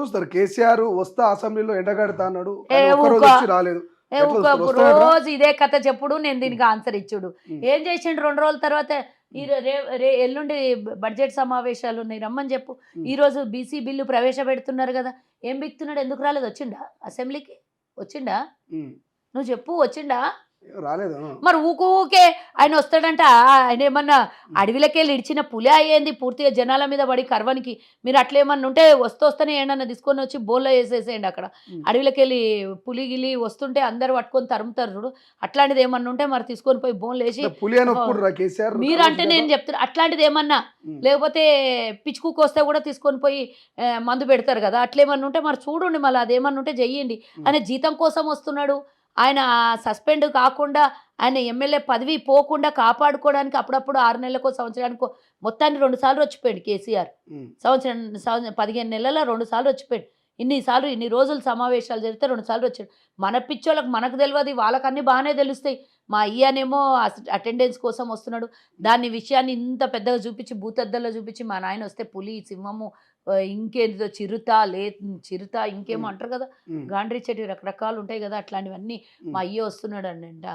చూస్తారు కేసీఆర్ వస్తా అసెంబ్లీలో ఎండగడతా అన్నాడు ఏ కానీ ఒక్కరోజు ఊకో వచ్చి రాలేదు. ఏ ఎట్లా ఊకో చూస్తారు, వస్తాడట్రా? రోజు ఇదే కథ చెప్పుడు నేను ఉమ్, దీనికి ఆన్సర్ ఇచ్చుడు. ఉమ్, ఏం చేసిండు 2 రోజుల తర్వాత ఈ ఉమ్, రే రే రే ఎల్లుండి బడ్జెట్ సమావేశాలు ఉన్నాయి రమ్మని చెప్పు. ఉమ్, ఈరోజు బీసీ బిల్లు ప్రవేశపెడుతున్నారు కదా! ఏం బిక్తున్నాడు? ఎందుకు రాలేదు? వచ్చిండా అసెంబ్లీకి? వచ్చిండా? ఉమ్. నువ్వు చెప్పు వచ్చిండా? రాలేదు. మరి ఊకే ఆయన వస్తాడంట ఆయన ఏమన్నా అడవిలోకెళ్ళి ఇడిచిన పులి అయ్యింది పూర్తిగా జనాల మీద పడి కర్వనికి. మీరు అట్లా ఏమన్నా ఉంటే వస్తూనే ఏంటన్నా తీసుకొని వచ్చి బోల్లో వేసేసేయండి అక్కడ. ఉమ్. అడవిలోకెళ్ళి పులి గిలి వస్తుంటే అందరు పట్టుకొని తరుముతారు చూడు. అట్లాంటిది ఏమన్నా ఉంటే మరి తీసుకొని పోయి బోన్లో వేసి అంటే పులి అని ఒప్పుకుర్రా కేసీఆర్ మీరంటే నేను చెప్తున్నా అట్లాంటిది ఏమన్నా ఉమ్, లేకపోతే పిచ్చుకుకి వస్తే కూడా తీసుకొని పోయి మందు పెడతారు కదా అట్లేమన్నా ఉంటే మరి చూడండి మళ్ళీ అదేమన్నా ఉంటే చెయ్యండి. ఆయన జీతం కోసం వస్తున్నాడు. ఆయన సస్పెండ్ కాకుండా ఆయన ఎమ్మెల్యే పదవి పోకుండా కాపాడుకోవడానికి అప్పుడప్పుడు 6 నెలలకో సంవత్సరానికో మొత్తాన్ని 2 సార్లు వచ్చిపోయాడు కేసీఆర్. ఉమ్, సంవత్సరం 15 నెలల్లో 2 సార్లు వచ్చిపోయాడు. ఇన్ని రోజులు సమావేశాలు జరిగితే 2 సార్లు వచ్చాడు. మన పిచ్చోళ్ళకి మనకు తెలియదు, వాళ్ళకి అన్నీ బాగానే తెలుస్తాయి. మా అయ్యనేమో అటెండెన్స్ కోసం వస్తున్నాడు. దాని విషయాన్ని ఇంత పెద్దగా చూపించి భూతద్దంలో చూపించి మా నాయన వస్తే పులి సింహము ఇంకేంటిదో చిరుత ఇంకేమో ఉమ్, అంటారు కదా ఉమ్, గాండ్రీ చెట్టు రకరకాలు ఉంటాయి కదా అట్లాంటివన్నీ. ఉమ్. మా అయ్య వస్తున్నాడు అంట.